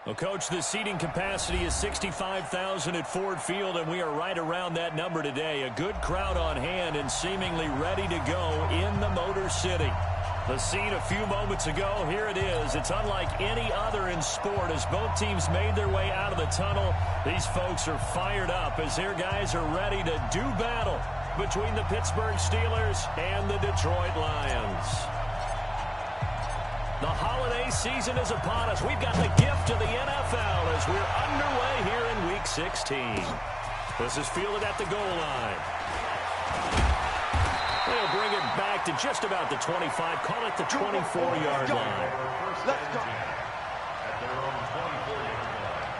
Well, Coach, the seating capacity is 65,000 at Ford Field, and we are right around that number today. A good crowd on hand and seemingly ready to go in the Motor City. The scene a few moments ago, here it is. It's unlike any other in sport as both teams made their way out of the tunnel. These folks are fired up as their guys are ready to do battle between the Pittsburgh Steelers and the Detroit Lions. The holiday season is upon us. We've got the gift of the NFL as we're underway here in Week 16. This is fielded at the goal line. They'll bring it back to just about the 25. Call it the 24-yard line. Let's go. At their own 24-yard line.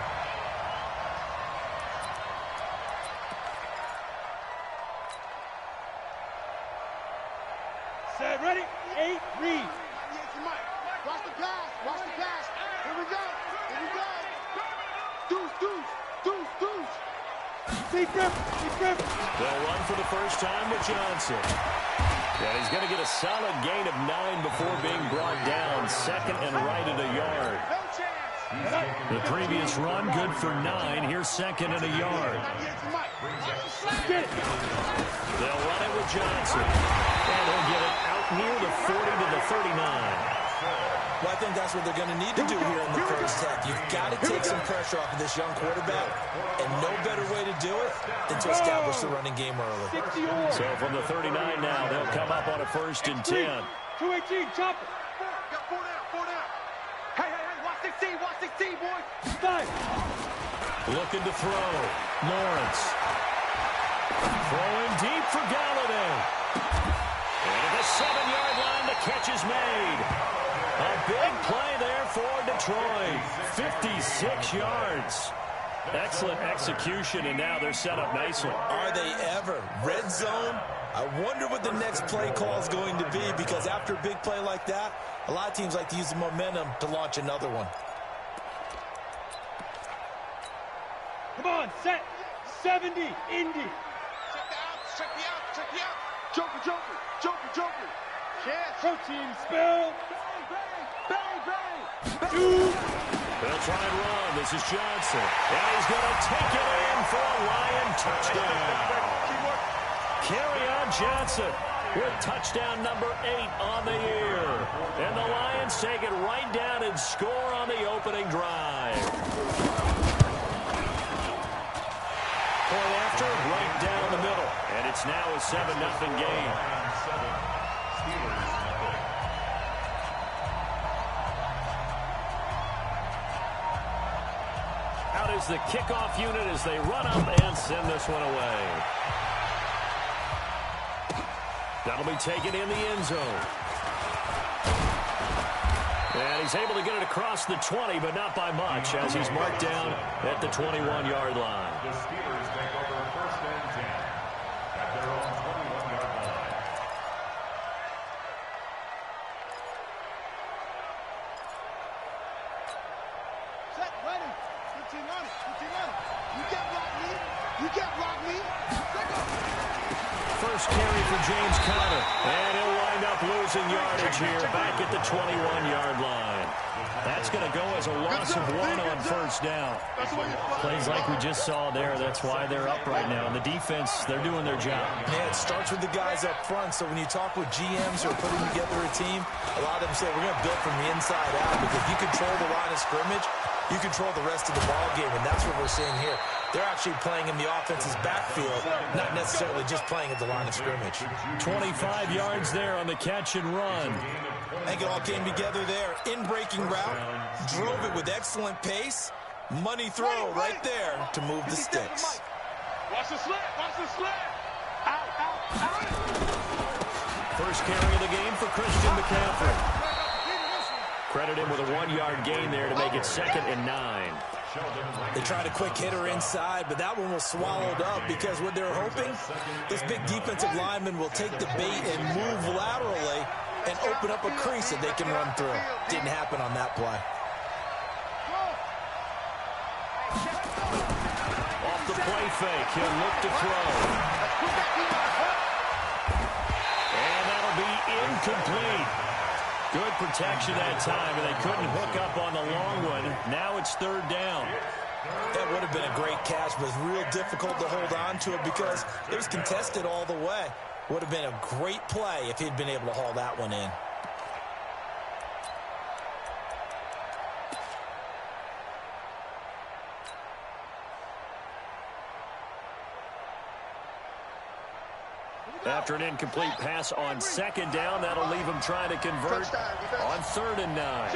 Set, ready, 8, read. Watch the pass. Watch the pass. Here we go. Here we go. Deuce, deuce, deuce, deuce. Deep grip, deep grip. They'll run for the first time with Johnson. Yeah, he's going to get a solid gain of 9 before being brought down. Second and right at a yard. No chance. The previous run, good for 9. Here's second and a yard. Get it. They'll run it with Johnson. And he'll get it out near the 40 to the 39. Well, I think that's what they're going to need to do here in the first half. You've got to take some pressure off of this young quarterback, and no better way to do it than to establish the running game early. So from the 39 now, they'll come up on a 1st and 10. 218, chop it. Got 4 down. Hey, watch 16, boys. 5. Looking to throw. Lawrence. Throwing deep for Galladay. And at the 7-yard line, the catch is made. A big play there for Detroit. 56 yards. Excellent execution, and now they're set up nicely. Are they ever? Red zone? I wonder what the next play call is going to be, because after a big play like that, a lot of teams like to use the momentum to launch another one. Come on, set. 70, Indy. Check the out. Joker. Chance. Protein spill. Bang. 2. They'll try and run. This is Johnson. And he's going to take it in for a Lion touchdown. Kerryon Johnson with touchdown number 8 on the year. And the Lions take it right down and score on the opening drive. Point after, right down the middle. And it's now a 7-0 game. Out is the kickoff unit as they run up and send this one away. That'll be taken in the end zone. And he's able to get it across the 20, but not by much, as he's marked down at the 21-yard line. The Steelers take over 1st and 10 at their own 21-yard line. Set, ready. 15 on it. You can't block me. First carry for James Conner. And he'll wind up losing yardage here back at the 21-yard line. That's going to go as a loss of 1 on 1st down. Plays like we just saw there. That's why they're up right now. And the defense, they're doing their job. Yeah, it starts with the guys up front. So when you talk with GMs who are putting together a team, a lot of them say we're going to build from the inside out, because if you control the line of scrimmage, you control the rest of the ball game, and that's what we're seeing here. They're actually playing in the offense's backfield, not necessarily just playing at the line of scrimmage. 25 yards there on the catch and run. I think it all came together there. In-breaking route, drove it with excellent pace. Money throw right there to move the sticks. Watch the slant. Out. First carry of the game for Christian McCaffrey. Credit him with a 1-yard gain there to make it 2nd and 9. They tried a quick hitter inside, but that one was swallowed up, because what they're hoping, this big defensive lineman will take the bait and move laterally and open up a crease that they can run through. Didn't happen on that play. Off the play fake, he'll look to throw. And that'll be incomplete. Good good protection that time, and they couldn't hook up on the long one. Now it's third down. That would have been a great catch, but it's real difficult to hold on to it because it was contested all the way. Would have been a great play if he'd been able to haul that one in. After an incomplete pass on second down, that'll leave him trying to convert on 3rd and 9.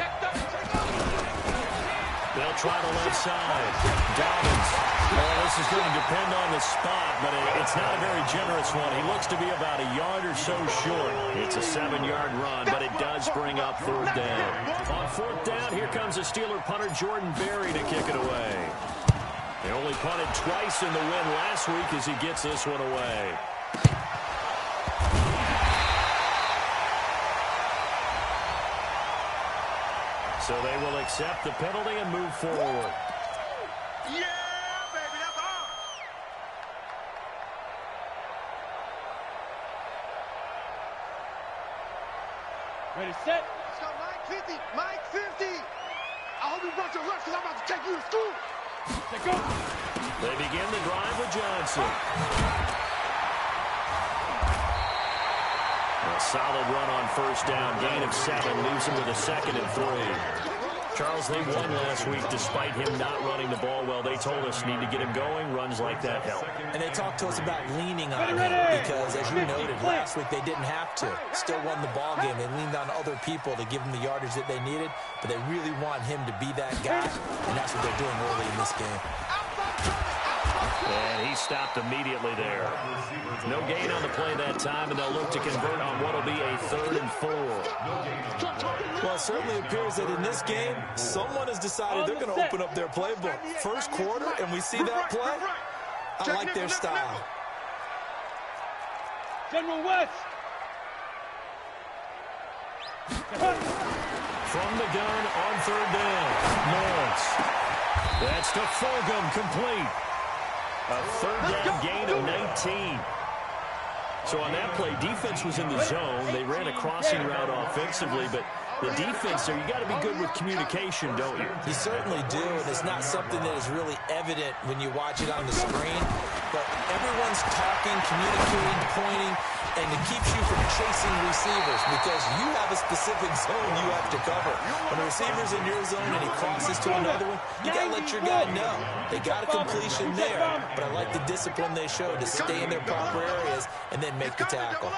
They'll try the left side. Dobbins. Well, this is going to depend on the spot, but it's not a very generous one. He looks to be about a yard or so short. It's a 7-yard run, but it does bring up 4th down. On 4th down, here comes the Steeler punter Jordan Berry to kick it away. They only punted twice in the win last week as he gets this one away. So they will accept the penalty and move forward. Yeah, baby, that's all. Ready, set. Let's go, Mike 50. Mike 50. I hope you brought your lunch because I'm about to take you to school. Set, go. They begin the drive with Johnson. A solid run on 1st down. Gain of 7 leaves him with a 2nd and 3. Charles, they won last week despite him not running the ball well. They told us need to get him going. Runs like that help. And they talked to us about leaning on him because, as you noted, last week they didn't have to. Still won the ball game. They leaned on other people to give them the yardage that they needed, but they really want him to be that guy, and that's what they're doing early in this game. And he stopped immediately there. No gain on the play that time, and they'll look to convert on what will be a 3rd and 4. Well, it certainly appears that in this game, someone has decided they're going to open up their playbook. First quarter, and we see that play. I like their style. General West. From the gun on 3rd down. Lawrence. That's to Fulgham, complete. A 3rd down gain of 19. So on that play, defense was in the zone. They ran a crossing route offensively, but the defense there, you got to be good with communication, don't you? You certainly do, and it's not something that is really evident when you watch it on the screen. But everyone's talking, communicating, pointing, and it keeps you from chasing receivers because you have a specific zone you have to cover. When a receiver's in your zone and he crosses to another one, you got to let your guy know. They got a completion there, but I like the discipline they showed to stay in their proper areas and then make the tackle.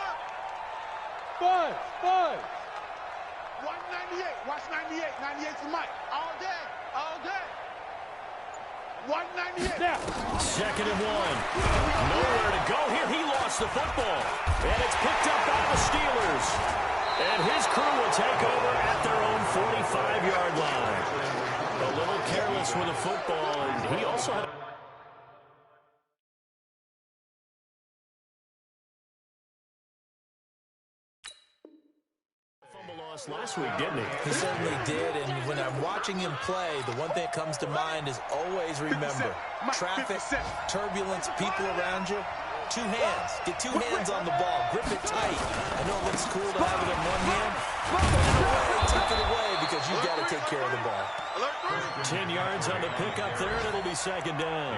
5. 198. Watch 98. 98 for Mike. All day. All day. 198. Now. 2nd and 1. Nowhere to go here. He lost the football. And it's picked up by the Steelers. And his crew will take over at their own 45-yard line. A little careless with the football, and he also had last week, didn't he? He certainly did, and when I'm watching him play, the one thing that comes to mind is always remember, traffic, turbulence, people around you, 2 hands. Get 2 hands on the ball. Grip it tight. I know it looks cool to have it in 1 hand, but in a way, take it away because you've got to take care of the ball. 10 yards on the pickup there, and it'll be 2nd down.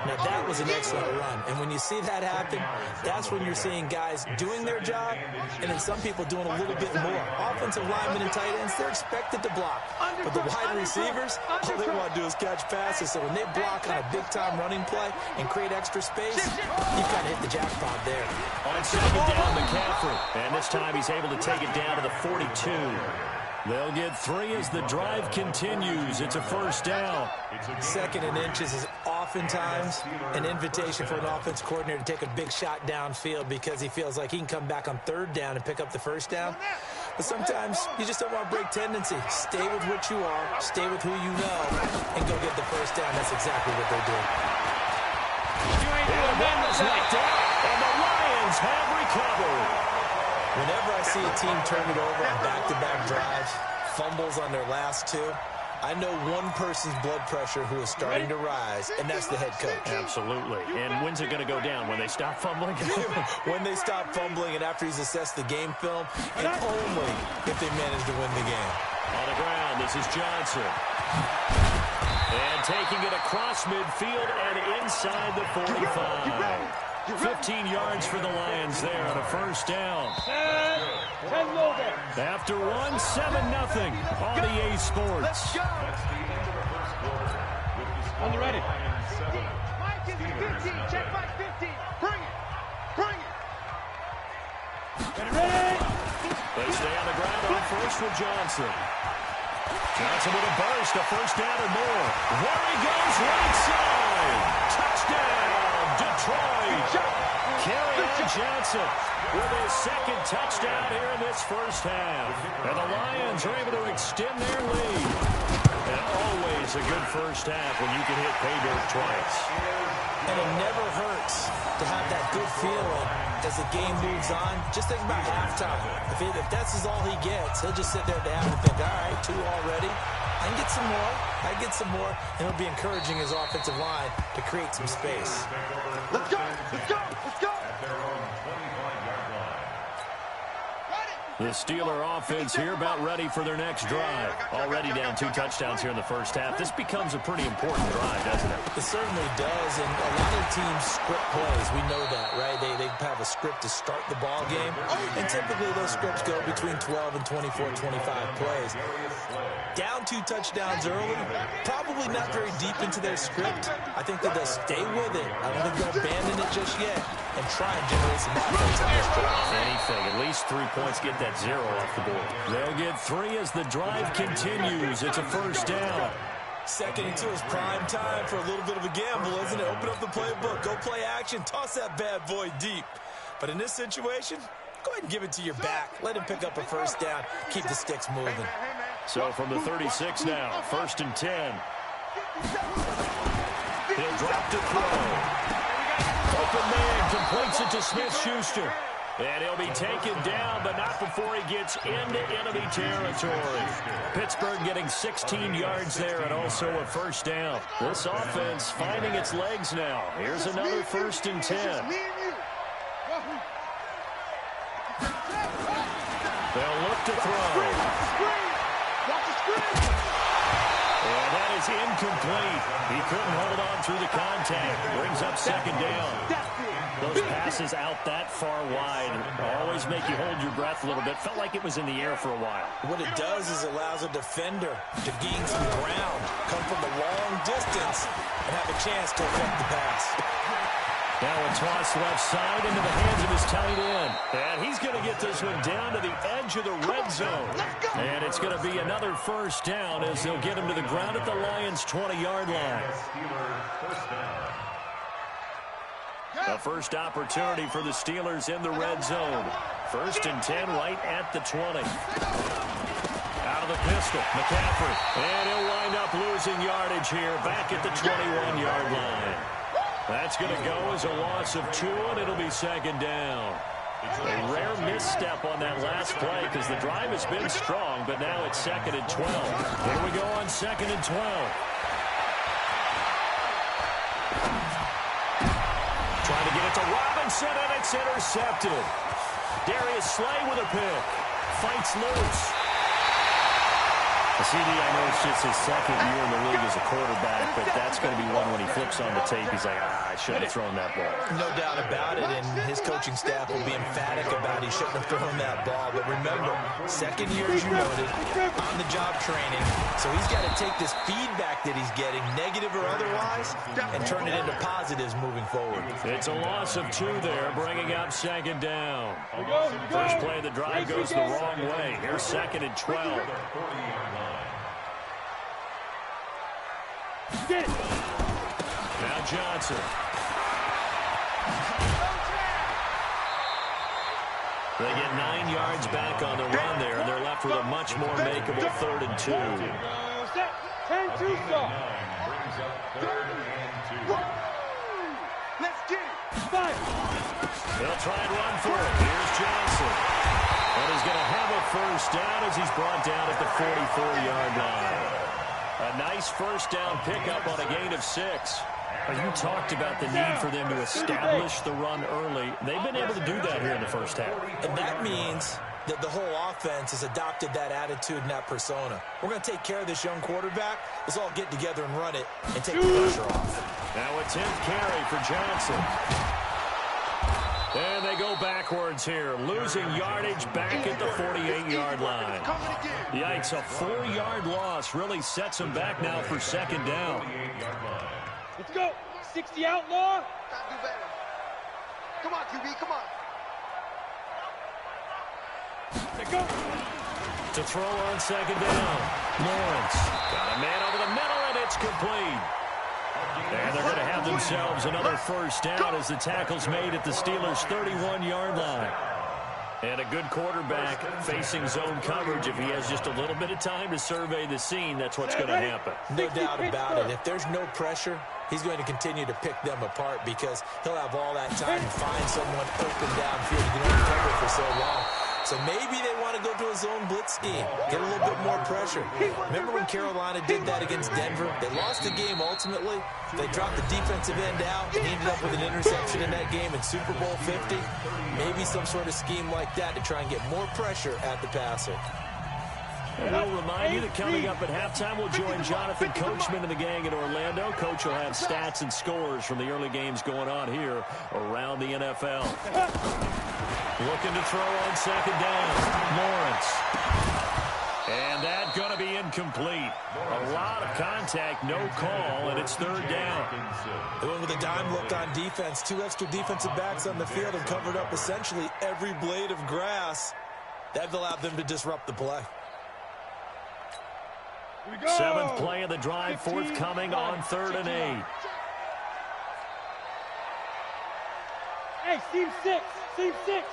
Now, that was an excellent run, and when you see that happen, that's when you're seeing guys doing their job, and then some people doing a little bit more. Offensive linemen and tight ends, they're expected to block, but the wide receivers, all they want to do is catch passes, so when they block on a big-time running play and create extra space, you've got to hit the jackpot there. On 2nd down, McCaffrey, and this time he's able to take it down to the 42. They'll get 3 as the drive continues. It's a 1st down. 2nd and inches is oftentimes an invitation for an offense coordinator to take a big shot downfield because he feels like he can come back on 3rd down and pick up the 1st down. But sometimes you just don't want to break tendency. Stay with what you are, stay with who you know, and go get the 1st down. That's exactly what they did. And the Lions have recovered. Whenever I see a team turn it over on back-to-back drives, fumbles on their last 2, I know one person's blood pressure who is starting to rise, and that's the head coach. Absolutely. And when's it going to go down? When they stop fumbling? When they stop fumbling and after he's assessed the game film, and only if they manage to win the game. On the ground, this is Johnson. And taking it across midfield and inside the 45. 15 yards for the Lions there on a first down. After one, 7-0 on EA Sports. On the ready. Mike is 15. Check Mike 15. Bring it. Bring it. Ready. They stay on the ground on first with Johnson. Johnson with a burst, a first down or more. There he goes, right side. Touchdown, Detroit. Kerryon Johnson with his second touchdown here in this first half. And the Lions are able to extend their lead. And always a good first half when you can hit pay dirt twice. And it never hurts to have that good feeling as the game moves on. Just think about halftime. If that's all he gets, he'll just sit there at the half and think, all right, 2 already. I can get some more. I can get some more. And it'll be encouraging his offensive line to create some space. Let's go. Let's go. Let's go. The Steeler offense here about ready for their next drive. Already down 2 touchdowns here in the first half. This becomes a pretty important drive, doesn't it? It certainly does, and a lot of teams script plays. We know that, right? They have a script to start the ball game, and typically those scripts go between 12 and 24, 25 plays. Down 2 touchdowns early, probably not very deep into their script. I think that they'll stay with it. I don't think they'll abandon it just yet and try and generate some offense on this drive. Anything, at least 3 points, get that 0 off the board. They'll get 3 as the drive continues. It's a first down. 2nd and 2 is prime time for a little bit of a gamble, isn't it? Open up the playbook, go play action, toss that bad boy deep. But in this situation, go ahead and give it to your back. Let him pick up a first down, keep the sticks moving. So from the 36 now, 1st and 10. He'll drop to throw. Open man completes it to Smith-Schuster. And he'll be taken down, but not before he gets into enemy territory. Pittsburgh getting 16 yards there and also a first down. This offense finding its legs now. Here's another 1st and 10. They'll look to throw. And that is incomplete. He couldn't hold on through the contact. Brings up 2nd down. Those passes out that far wide always make you hold your breath a little bit. Felt like it was in the air for a while. What it does is allows a defender to gain some ground, come from a long distance, and have a chance to affect the pass. Now a toss left side into the hands of his tight end. And he's going to get this one down to the edge of the red zone. And it's going to be another first down as they'll get him to the ground at the Lions' 20-yard line. A first opportunity for the Steelers in the red zone. 1st and 10 right at the 20. Out of the pistol, McCaffrey. And he'll wind up losing yardage here back at the 21-yard line. That's going to go as a loss of 2, and it'll be 2nd down. A rare misstep on that last play because the drive has been strong, but now it's 2nd and 12. Here we go on 2nd and 12. Trying to get it to Robinson, and it's intercepted. Darius Slay with a pick. Fights loose. CD, I know it's just his 2nd year in the league as a quarterback, but that's going to be one when he flips on the tape. He's like, I shouldn't have thrown that ball. No doubt about it, and his coaching staff will be emphatic about he shouldn't have thrown that ball. But remember, 2nd year, as you noted, on-the-job training. So he's got to take this feedback that he's getting, negative or otherwise, and turn it into positives moving forward. It's a loss of 2 there, bringing up 2nd down. First play of the drive goes the wrong way. Here's 2nd and 12. Now Johnson. They get 9 yards back on the run there, and they're left with a much more makeable 3rd and 2. Set. 10-2 stop. Let's get it. Fight. They'll try and run for it. Here's Johnson. And he's going to have a first down as he's brought down at the 44-yard line. A nice first down pickup on a gain of 6. You talked about the need for them to establish the run early. They've been able to do that here in the first half. And that means that the whole offense has adopted that attitude and that persona. We're going to take care of this young quarterback. Let's all get together and run it and take the pressure off. Now a 10th carry for Johnson. And they go backwards here, losing yardage back at the 48-yard line. Yikes, a 4-yard loss really sets them back now for second down. Let's go. 60 outlaw. Gotta do better. Come on, QB, come on. Let's go. To throw on second down. Lawrence got a man over the middle, and it's complete. And they're going to have themselves another first down as the tackle's made at the Steelers' 31-yard line. And a good quarterback facing zone coverage. If he has just a little bit of time to survey the scene, that's what's going to happen. No doubt about it. If there's no pressure, he's going to continue to pick them apart because he'll have all that time to find someone open downfield. You can only cover for so long. So maybe they want to go to a zone blitz scheme, get a little bit more pressure. Remember when Carolina did that against Denver? They lost the game ultimately. They dropped the defensive end out and ended up with an interception in that game in Super Bowl 50. Maybe some sort of scheme like that to try and get more pressure at the passer. And we'll remind you that coming up at halftime, we'll join Jonathan Coachman and the gang in Orlando. Coach will have stats and scores from the early games going on here around the NFL. Looking to throw on second down. Lawrence. And that's going to be incomplete. A lot of contact, no call, and it's third down. They went with a dime look on defense. 2 extra defensive backs on the field and covered up essentially every blade of grass. That allowed them to disrupt the play. 7th play of the drive, forthcoming on 3rd and 8. Hey, seam 6. Seam 6.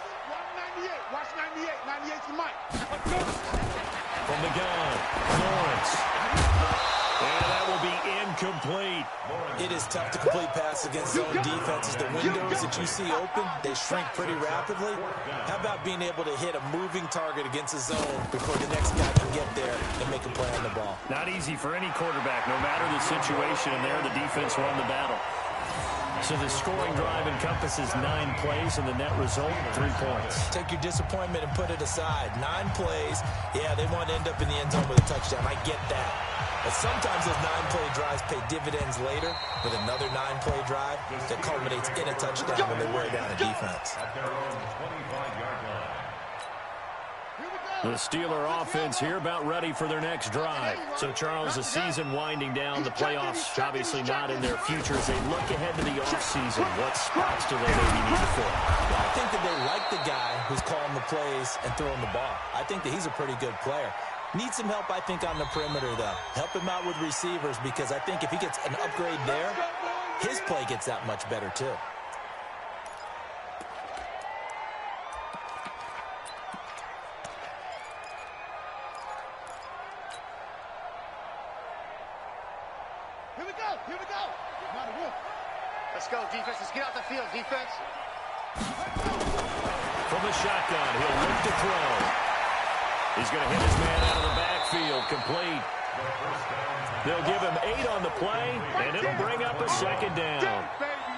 Watch 98. 98's the mic. From the gun, Lawrence. And that will be incomplete. It is tough to complete passes against zone defenses. The windows that you see open, they shrink pretty rapidly. How about being able to hit a moving target against a zone before the next guy can get there and make a play on the ball? Not easy for any quarterback, no matter the situation, and there the defense won the battle. So the scoring drive encompasses 9 plays, and the net result, 3 points. Take your disappointment and put it aside. 9 plays, yeah, they want to end up in the end zone with a touchdown. I get that. But sometimes those 9-play drives pay dividends later with another 9-play drive that culminates in a touchdown when they wear down a defense. The Steeler offense here about ready for their next drive. So, Charles, the season winding down, the playoffs obviously not in their future. As they look ahead to the offseason, what spots do they maybe need to fill? Well, I think that they like the guy who's calling the plays and throwing the ball. I think that he's a pretty good player. Needs some help, I think, on the perimeter, though. Help him out with receivers because I think if he gets an upgrade there, his play gets that much better, too. Here we go. Let's go, defense. Let's get out the field, defense. From the shotgun, he'll look to throw. He's going to hit his man out of the backfield, complete. They'll give him 8 on the play, and it'll bring up a second down.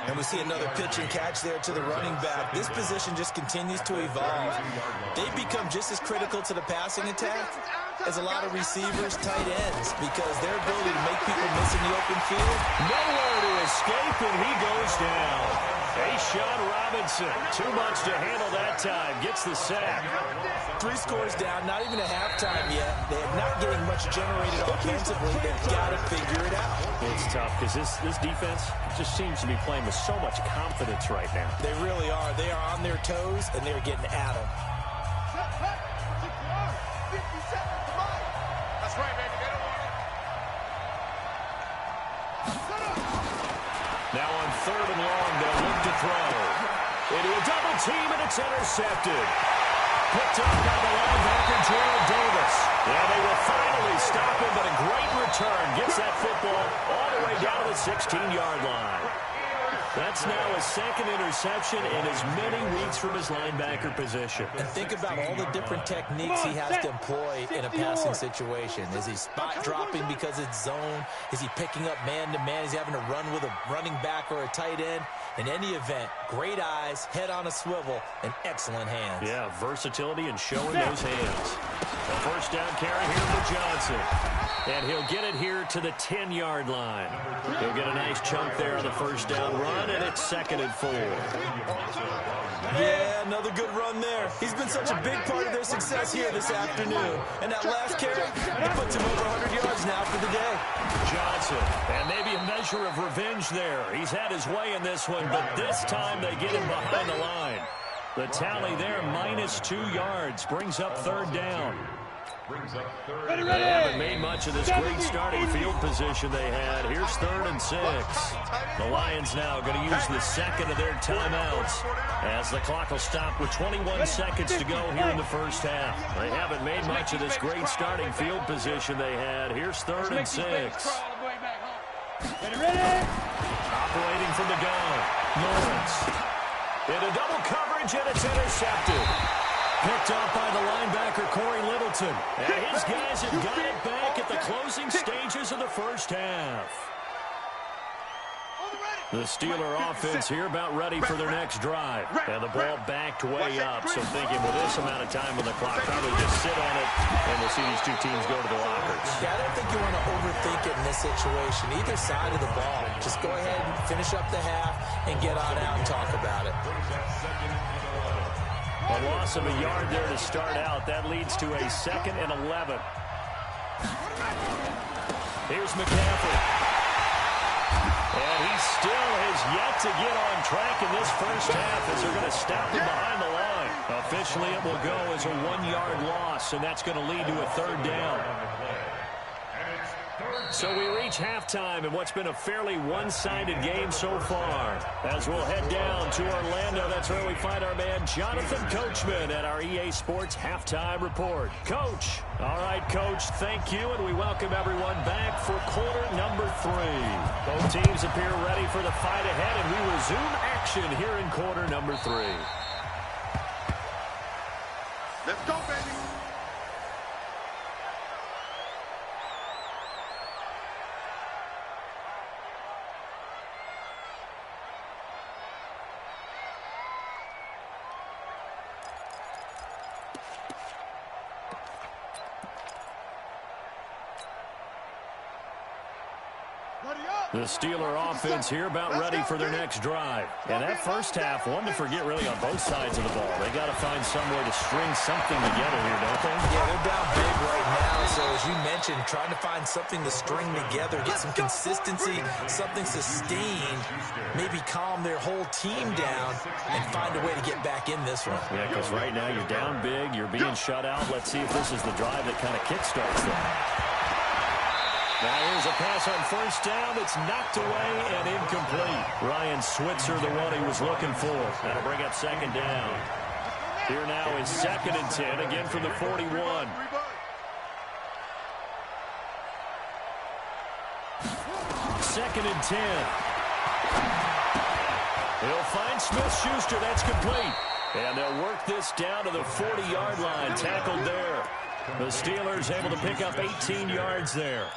And we see another pitch and catch there to the running back. This position just continues to evolve. They've become just as critical to the passing attack as a lot of receivers, tight ends, because their ability to make people miss in the open field. Nowhere to escape, and he goes down. Sean Robinson, too much to handle that time, gets the sack. 3 scores down, not even a halftime yet. They're not getting much generated offensively. They've got to figure it out. It's tough because this defense just seems to be playing with so much confidence right now. They really are. They are on their toes, and they're getting at them. That's right, baby. They don't want it. Now on 3rd and long, they'll look to throw. Into a double team, and it's intercepted. Picked up by the linebacker, Gerald Davis. Yeah, they will finally stop him, but a great return. Gets that football all the way down to the 16-yard line. That's now his second interception in as many weeks from his linebacker position. And think about all the different techniques he has to employ in a passing situation. Is he spot dropping because it's zone? Is he picking up man-to-man? Is he having to run with a running back or a tight end? In any event, great eyes, head on a swivel, and excellent hands. Yeah, versatility and showing those hands. The first down carry here for Johnson. And he'll get it here to the 10-yard line. He'll get a nice chunk there on the first down run, and it's 2nd and 4. Yeah, another good run there. He's been such a big part of their success here this afternoon. And that last carry, it puts him over 100 yards now for the day. Johnson, and maybe a measure of revenge there. He's had his way in this one, but this time they get him behind the line. The tally there, -2 yards, brings up 3rd down. They haven't made much of this great starting field position they had. Here's 3rd and 6. The Lions now going to use the second of their timeouts as the clock will stop with 21 seconds to go here in the first half. They haven't made much of this great starting field position they had. Here's 3rd and 6. Operating from the gun, Lawrence. Into double coverage, and it's intercepted. Picked off by the linebacker, Corey Littleton. And his guys have got it back at the closing stages of the first half. The Steeler offense here about ready for their next drive. And the ball backed way up, so thinking with this amount of time on the clock, probably just sit on it, and we'll see these two teams go to the lockers. Yeah, I don't think you want to overthink it in this situation. Either side of the ball. Just go ahead and finish up the half and get on out and talk about it. A loss of a yard there to start out. That leads to a 2nd and 11. Here's McCaffrey. And he still has yet to get on track in this first half as they're going to stop him behind the line. Officially, it will go as a 1-yard loss, and that's going to lead to a 3rd down. So we reach halftime in what's been a fairly one-sided game so far. As we'll head down to Orlando, that's where we find our man Jonathan Coachman at our EA Sports Halftime Report. Coach. All right, Coach, thank you, and we welcome everyone back for quarter number 3. Both teams appear ready for the fight ahead, and we resume action here in quarter number 3. Let's go, baby. The Steeler offense here about ready for their next drive. And that first half, one to forget really on both sides of the ball. They got to find some way to string something together here, don't they? Yeah, they're down big right now. So as you mentioned, trying to find something to string together, get some consistency, something sustained, maybe calm their whole team down and find a way to get back in this one. Yeah, because right now you're down big, you're being shut out. Let's see if this is the drive that kind of kickstarts them. Now here's a pass on first down. It's knocked away and incomplete. Ryan Switzer, the one he was looking for. That'll bring up 2nd down. Here now is 2nd and 10, again from the 41. Second and 10. He'll find Smith-Schuster. That's complete. And they'll work this down to the 40-yard line. Tackled there. The Steelers able to pick up 18 yards there.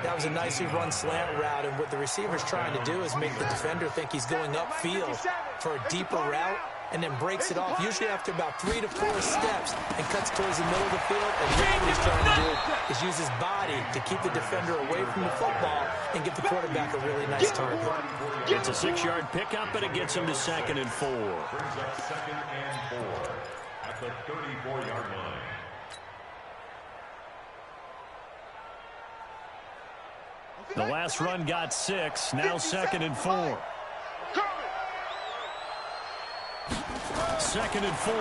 That was a nicely run slant route, and what the receiver's trying to do is make the defender think he's going upfield for a deeper route, and then breaks it off, usually after about 3 to 4 steps, and cuts towards the middle of the field. And now what he's trying to do is use his body to keep the defender away from the football and give the quarterback a really nice target. It's a 6-yard pickup, but it gets him to 2nd and 4. Brings up 2nd and 4 at the 34-yard line. The last run got 6, now 2nd and 4. 2nd and 4.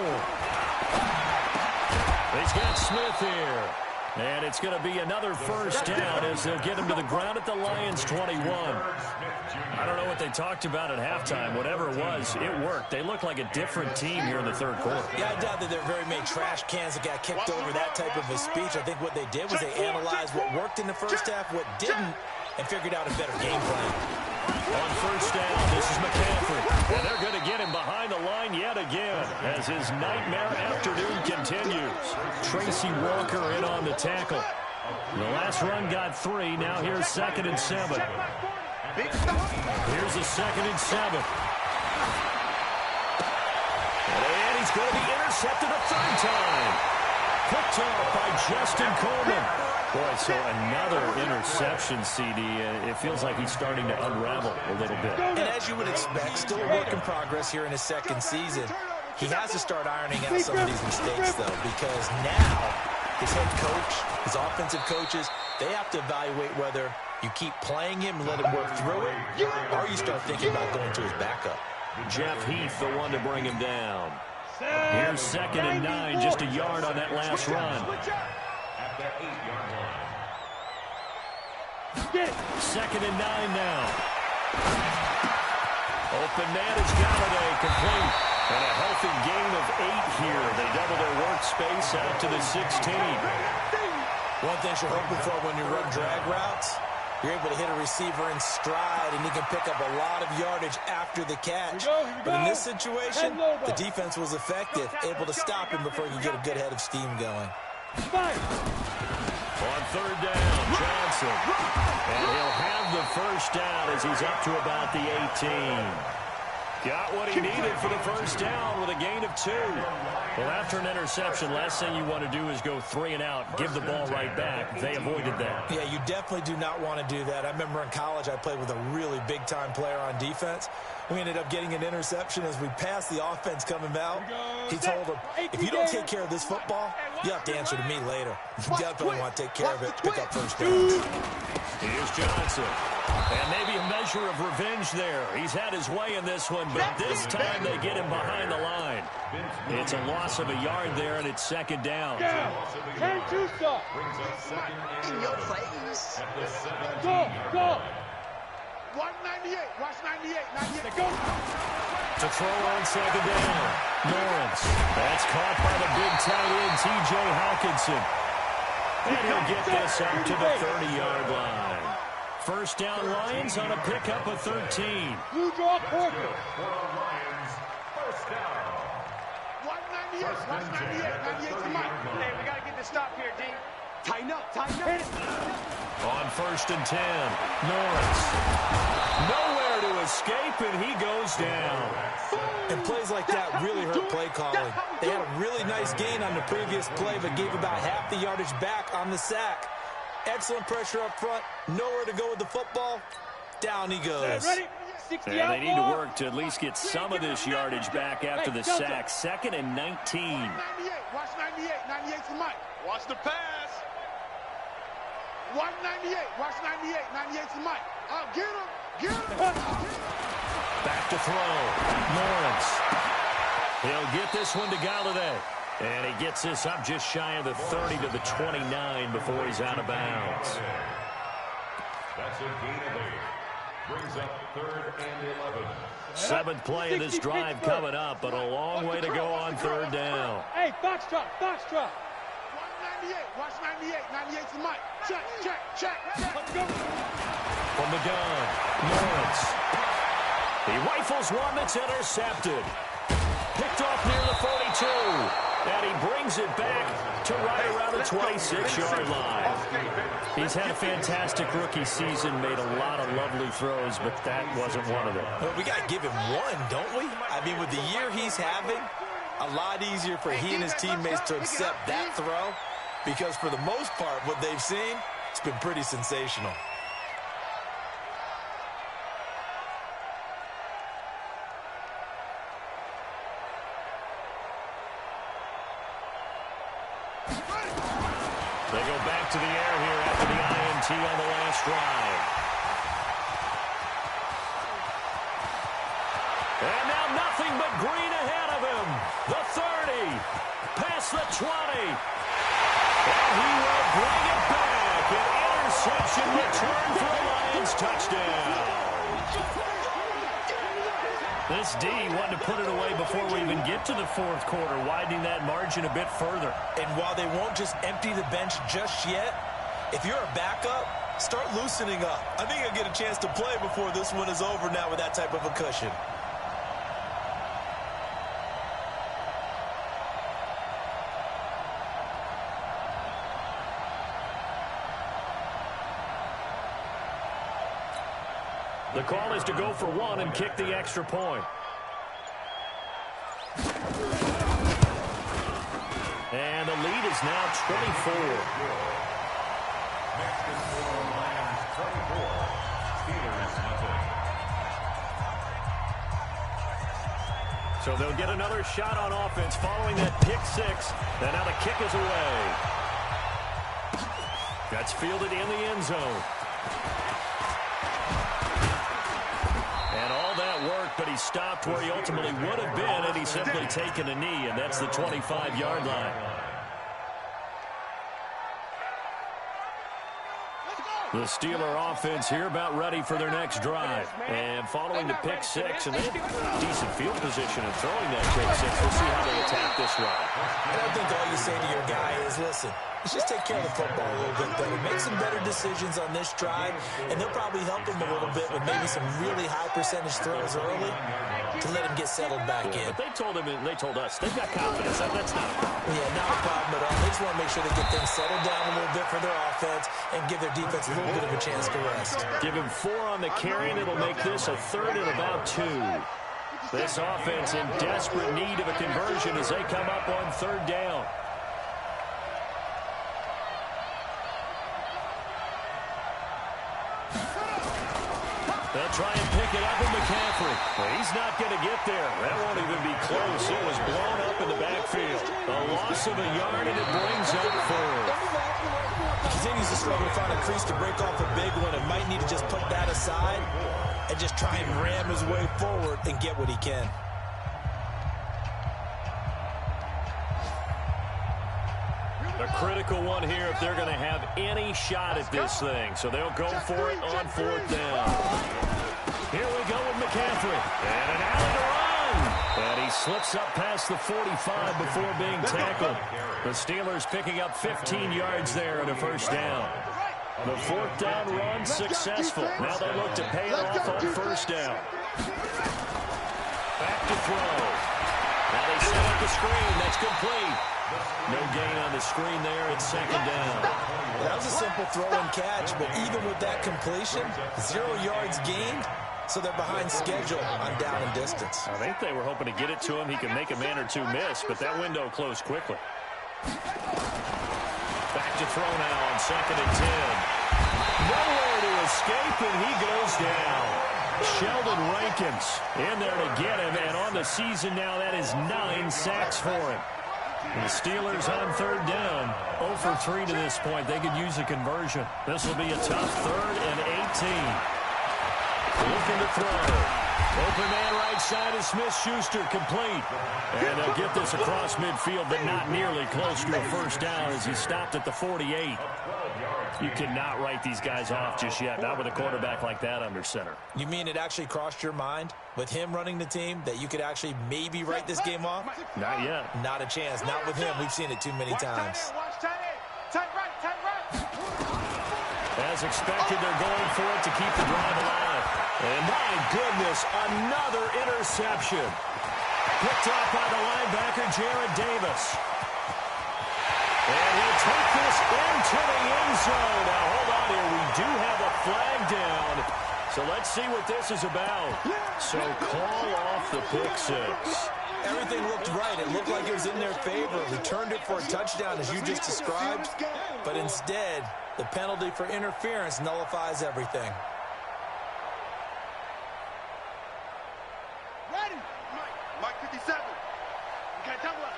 He's got Smith here. And it's going to be another first down as they'll get him to the ground at the Lions' 21. I don't know what they talked about at halftime. Whatever it was, it worked. They look like a different team here in the 3rd quarter. Yeah, I doubt that there are very many trash cans that got kicked over, that type of a speech. I think what they did was they analyzed what worked in the first half, what didn't, and figured out a better game plan. On first down, this is McCaffrey. And they're going to get him behind the line yet again as his nightmare afternoon continues. Tracy Walker in on the tackle. The last run got 3. Now here's 2nd and 7. Here's a 2nd and 7. And he's going to be intercepted a 3rd time. Picked off by Justin Coleman. Boy, so another interception, CD. It feels like he's starting to unravel a little bit. And as you would expect, still a work in progress here in his 2nd season. He has to start ironing out some of these mistakes, though, because now his head coach, his offensive coaches, they have to evaluate whether you keep playing him and let him work through it, or you start thinking about going to his backup. Jeff Heath, the one to bring him down. Here's 2nd and 9, just a yard on that last run. At the 8-yard line. 2nd and 9 now. Open man is Galladay, complete. And a healthy gain of 8 here. They double their workspace out to the 16. One thing you're hoping for when you run drag routes, you're able to hit a receiver in stride, and he can pick up a lot of yardage after the catch. But in this situation, the defense was effective, able to stop him before he could get a good head of steam going. On 3rd down, Johnson. And he'll have the first down as he's up to about the 18. Got what he needed for the first down with a gain of 2. Well, after an interception, last thing you want to do is go 3 and out, give the ball right back. They avoided that. Yeah, you definitely do not want to do that. I remember in college I played with a really big-time player on defense. We ended up getting an interception as we passed the offense coming out. He told him, if you don't take care of this football, you have to answer to me later. You definitely want to take care of it, pick up first downs. Here's Johnson. And maybe a measure of revenge there. He's had his way in this one, but this time they get him behind the line. It's a loss of a yard there, and it's 2nd down. Turn to stop. Brings up 2nd and 11 at the 17-yard Go. line. 198. Watch 98. 98. Go. To throw on 2nd down. Lawrence. That's caught by the big tight end, T.J. Hawkinson. And he'll get this up to the 30-yard line. First down, Lions on a pickup of 13. Blue draw Porter. For the Lions, first down. 198. Watch 98. 98 to Mike. Hey, we got to get the stop here, D. Tighten up. On 1st and 10, Lawrence. Nowhere to escape, and he goes down. And plays like that really hurt play calling. They had a really nice gain on the previous play, but gave about half the yardage back on the sack. Excellent pressure up front. Nowhere to go with the football. Down he goes. Ready? 60 And they need to outlaw. work to at least get some of this yardage back after the sack. 2nd and 19. 98. Watch 98. 98 to Mike. Watch the pass. 198. Watch 98. 98 to Mike. Get him. Get him. Back to throw. Lawrence. He'll get this one to Galladay. And he gets this up just shy of the 30 to the 29 before he's out of bounds. That's a gain of 8. Brings up 3rd and 11. 7th play of this drive coming up, but a long way to go on 3rd down. Hey, foxtrot. 198. Watch 98. 98 to Mike. Check. Let's go. From the gun, Lawrence. He rifles one that's intercepted. Picked off near the 42. And he brings it back to right around the 26-yard line. He's had a fantastic rookie season, made a lot of lovely throws, but that wasn't one of them. Well, we got to give him one, don't we? I mean, with the year he's having, a lot easier for he and his teammates to accept that throw, because for the most part, what they've seen, it's been pretty sensational. They go back to the air here after the INT on the last drive. And now nothing but green ahead of him. The 30, past the 20. And he will bring it back. An interception return for a Lions touchdown. This D wanted to put it away before we even get to the 4th quarter, widening that margin a bit further. And while they won't just empty the bench just yet, if you're a backup, Start loosening up. I think he'll get a chance to play before this one is over now with that type of a cushion. The call is to go for one and kick the extra point. And the lead is now 24. Next is for Lions 24. Steelers nothing. So they'll get another shot on offense following that pick six. And now the kick is away. That's fielded in the end zone. And all that work, but he stopped where he ultimately would have been had he simply taken a knee, and that's the 25-yard line. The Steeler offense here about ready for their next drive. And following the pick six, and they have decent field position in throwing that pick six. We'll see how they attack this run. And I think all you say to your guy is, listen, let's just take care of the football a little bit better. Make some better decisions on this drive, and they'll probably help him a little bit with maybe some really high percentage throws early to let him get settled back in. But they told him, and they told us, they've got confidence. That's not a problem. Yeah, not a problem at all. They just want to make sure they get things settled down a little bit for their offense and give their defense a little bit of a chance to rest. Give him 4 on the carry, and it'll make this a third and about 2. This offense in desperate need of a conversion as they come up on third down. They'll try and pick it up with McCaffrey. Well, he's not going to get there. That won't even be close. It was blown up in the backfield. A loss of a yard, and it brings up third. Continues to struggle to find a crease to break off a big one and might need to just put that aside and just try and ram his way forward and get what he can. A critical one here if they're going to have any shot at this thing. So they'll go for it on fourth down. Here we go with McCaffrey. And an alley to run. And he slips up past the 45 before being tackled. The Steelers picking up 15 yards there and a first down. The fourth down run successful. Now they look to pay it off on first down. Back to throw. Now they set up the screen. That's complete. No gain on the screen there. It's second down. That was a simple throw and catch, but even with that completion, 0 yards gained, so they're behind schedule on down and distance. I think they were hoping to get it to him. He can make a man or two miss, but that window closed quickly. Back to throw now on second and 10. Nowhere to escape, and he goes down. Sheldon Rankins in there to get him, and on the season now, that is 9 sacks for him. The Steelers on third down, 0 for 3 to this point. They could use a conversion. This will be a tough third and 18. Looking to throw. Open man right side is Smith-Schuster, complete. And they'll get this across midfield, but not nearly close to a first down as he stopped at the 48. You cannot write these guys off just yet, not with a quarterback like that under center. You mean it actually crossed your mind with him running the team that you could actually maybe write this game off? Not yet. Not a chance. Not with him. We've seen it too many times. As expected, they're going for it to keep the drive alive. And my goodness, another interception. Picked off by the linebacker, Jared Davis. And he'll take this into the end zone. Now, hold on here. We do have a flag down. So let's see what this is about. So call off the pick six. Everything looked right. It looked like it was in their favor. Returned it for a touchdown, as you just described. But instead, the penalty for interference nullifies everything. Ready? Mike 57. Okay, double up.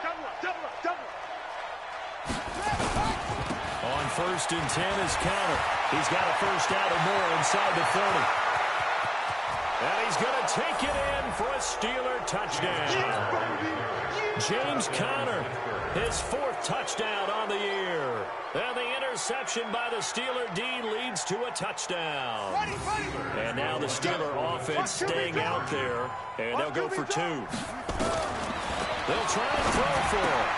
On first and 10 is Counter. He's got a first out or more inside the 30. And he's going to take it in for a Steeler touchdown. James Conner, his 4th touchdown on the year. And the interception by the Steeler D leads to a touchdown. And now the Steeler offense staying out there, and they'll go for 2. They'll try and throw for it.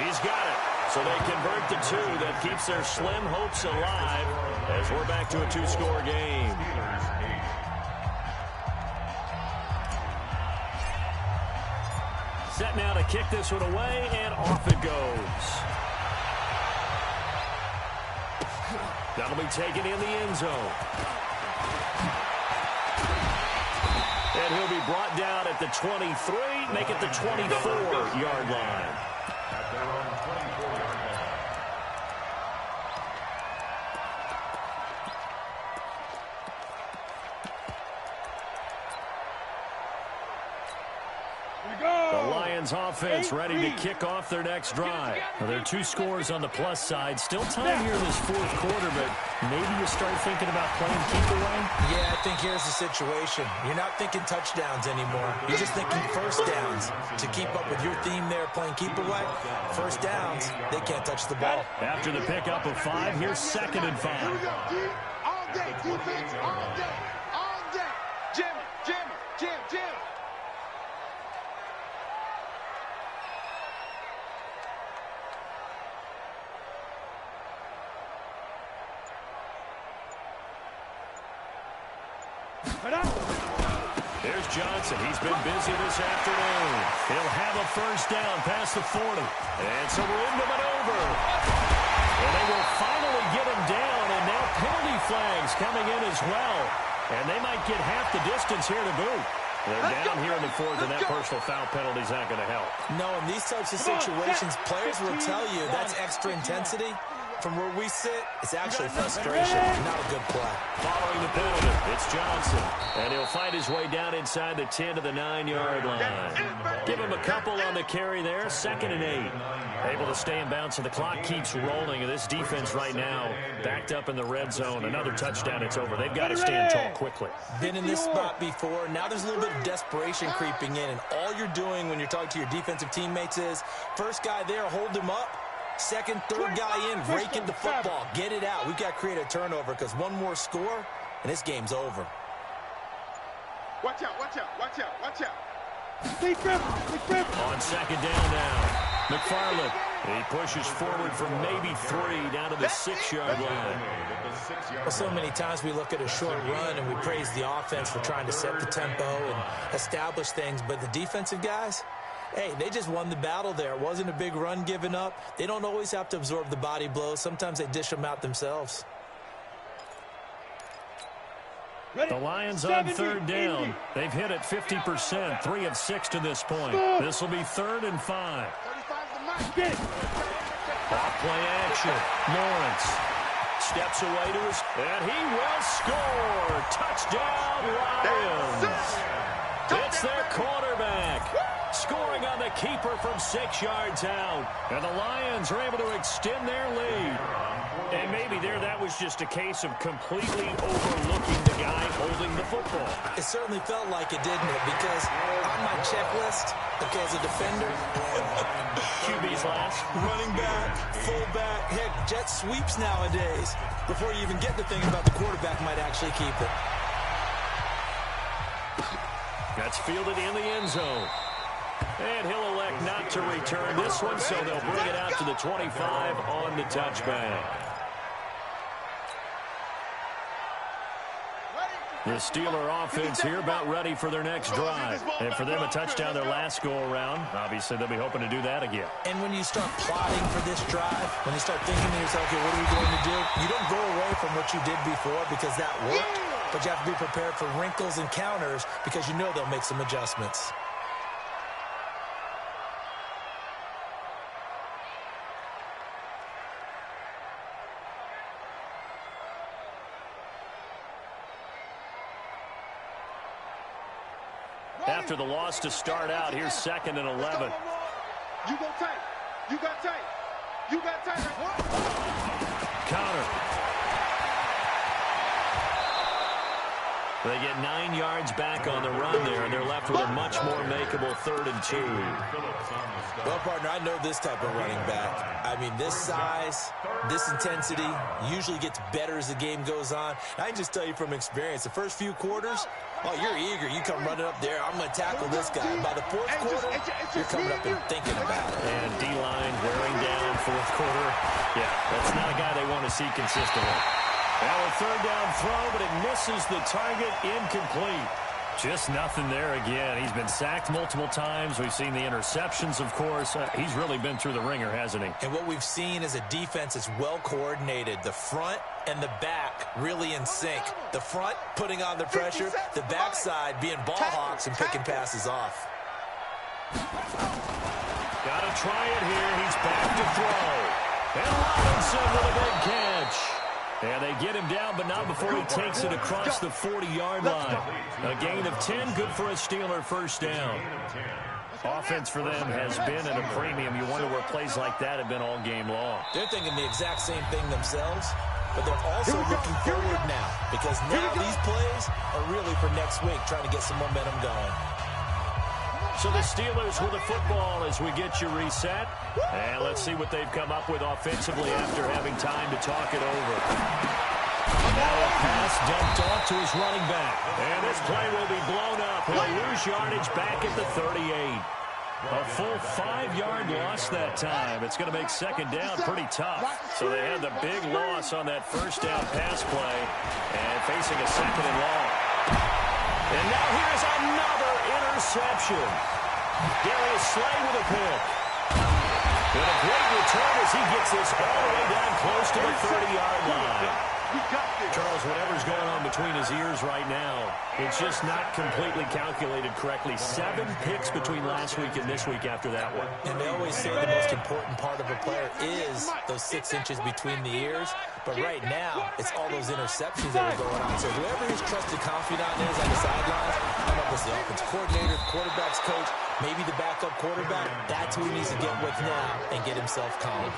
He's got it. So they convert the two. That keeps their slim hopes alive as we're back to a two-score game. Set now to kick this one away, and off it goes. That'll be taken in the end zone. And he'll be brought down at the 23, make it the 24-yard line. At their own 24-yard line. The Lions offense ready to kick off their next drive. Now, there are two scores on the plus side. Still time here in this fourth quarter, but maybe you start thinking about playing keep away? Yeah, I think here's the situation. You're not thinking touchdowns anymore. You're just thinking first downs. To keep up with your theme there, playing keep away, first downs, they can't touch the ball. After the pickup of 5, here's 2nd and 5. Here we go, D. All day, defense, all day, all day. Jim, Jim, Jim, Jim. There's Johnson. He's been busy this afternoon. He'll have a first down past the 40. And some room to maneuver. And they will finally get him down. And now penalty flags coming in as well. And they might get half the distance here to boot. They're down here in the 4th, and that personal foul penalty is not going to help. No, in these types of situations, players will tell you that's extra intensity. From where we sit, it's actually frustration, not a good play. Following the penalty, it's Johnson. And he'll fight his way down inside the 10 to the 9-yard line. Give him a couple on the carry there, 2nd and 8. Able to stay in bounds, so the clock keeps rolling. And this defense right now backed up in the red zone. Another touchdown, it's over. They've got to stand tall quickly. Been in this spot before. Now there's a little bit of desperation creeping in. And all you're doing when you're talking to your defensive teammates is, first guy there, hold him up. Second, third guy in, rake in the football. Get it out. We've got to create a turnover because one more score, and this game's over. Watch out, watch out, watch out, watch out. On 2nd down now, McFarland. He pushes forward from maybe 3 down to the 6-yard line. Well, so many times we look at a short run and we praise the offense for trying to set the tempo and establish things, but the defensive guys, hey, they just won the battle there. It wasn't a big run given up. They don't always have to absorb the body blows. Sometimes they dish them out themselves. The Lions on 3rd down. They've hit it 50%, 3 of 6 to this point. This will be 3rd and 5. Off play action. Lawrence steps away to his, and he will score. Touchdown, Lions. It's their quarterback. Scoring on the keeper from 6 yards out. And the Lions are able to extend their lead. And maybe there that was just a case of completely overlooking the guy holding the football. It certainly felt like it, didn't it? Because on my checklist, okay, as a defender, QB's last. running back, fullback, heck, jet sweeps nowadays. Before you even get the thing about the quarterback might actually keep it. That's fielded in the end zone. And he'll elect not to return this one, so they'll bring it out to the 25 on the touchback. The Steeler offense here about ready for their next drive. And for them, a touchdown their last go-around. Obviously, they'll be hoping to do that again. And when you start plotting for this drive, when you start thinking to yourself, okay, what are we going to do? You don't go away from what you did before because that worked. But you have to be prepared for wrinkles and counters because you know they'll make some adjustments. After the loss to start out, here's 2nd and 11. You go tight. You got tight. You got tight. What? Counter. They get 9 yards back on the run there, and they're left with a much more makeable 3rd and 2. Well, partner, I know this type of running back. I mean, this size, this intensity usually gets better as the game goes on. I can just tell you from experience, the first few quarters, oh, you're eager. You come running up there, I'm going to tackle this guy. By the 4th quarter, you're coming up and thinking about it. And D-line wearing down 4th quarter. Yeah, that's not a guy they want to see consistently. Now a 3rd down throw, but it misses the target, incomplete. Just nothing there again. He's been sacked multiple times. We've seen the interceptions, of course. He's really been through the ringer, hasn't he? And what we've seen is a defense that's well coordinated. The front and the back really in sync. The front putting on the pressure, the backside being ball hawks and picking passes off. Got to try it here. He's back to throw. And Robinson with a big catch. And they get him down, but not before he takes it across the 40-yard line. A gain of 10, good for a Steeler first down. Offense for them has been at a premium. You wonder where plays like that have been all game long. They're thinking the exact same thing themselves, but they're also looking forward now, because now these plays are really for next week, trying to get some momentum going. So the Steelers with the football as we get you reset. And let's see what they've come up with offensively after having time to talk it over. Now a pass dumped off to his running back. And this play will be blown up. He'll lose yardage back at the 38. A full 5-yard loss that time. It's going to make 2nd down pretty tough. So they had the big loss on that 1st down pass play. And facing a 2nd and long. And now here's another interception. Darius Slay with a pick. And a great return as he gets this all the way down close to the 30-yard line. Charles, whatever's going on between his ears right now, it's just not completely calculated correctly. 7 picks between last week and this week after that one. And they always say the most important part of a player is those 6 inches between the ears. But right now, it's all those interceptions that are going on. So whoever his trusted confidant is on the sidelines, I don't know if it's the offense coordinator, quarterback's coach, maybe the backup quarterback, that's who he needs to get with now and get himself calm.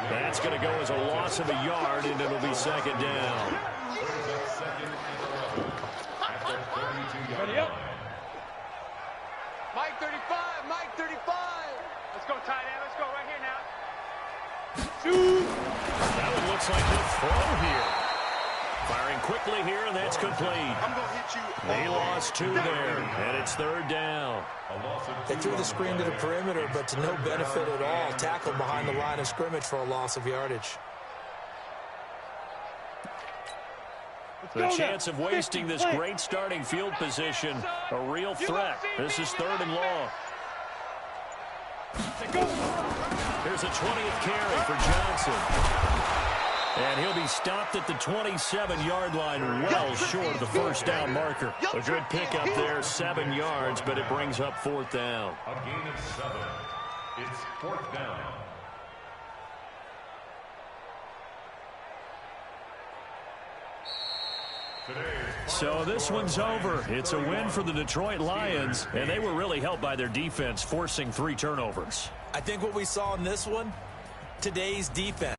That's going to go as a loss of a yard, and it'll be 2nd down. Ready up. Mike 35, Mike 35. Let's go, tight end. Let's go right here now. Shoot. That one looks like he'll throw here. Firing quickly here, and that's complete. I'm going to hit you. He lost 2 there, and it's 3rd down. They threw the screen to the perimeter, but to no benefit at all. Tackled behind the line of scrimmage for a loss of yardage. The chance of wasting this great starting field position, a real threat. This is 3rd and long. Here's a 20th carry for Johnson. And he'll be stopped at the 27-yard line, well short of the 1st down marker. A good pickup there, 7 yards, but it brings up 4th down. A gain of 7. It's 4th down. So this one's over. It's a win for the Detroit Lions, and they were really helped by their defense, forcing 3 turnovers. I think what we saw in this one, today's defense.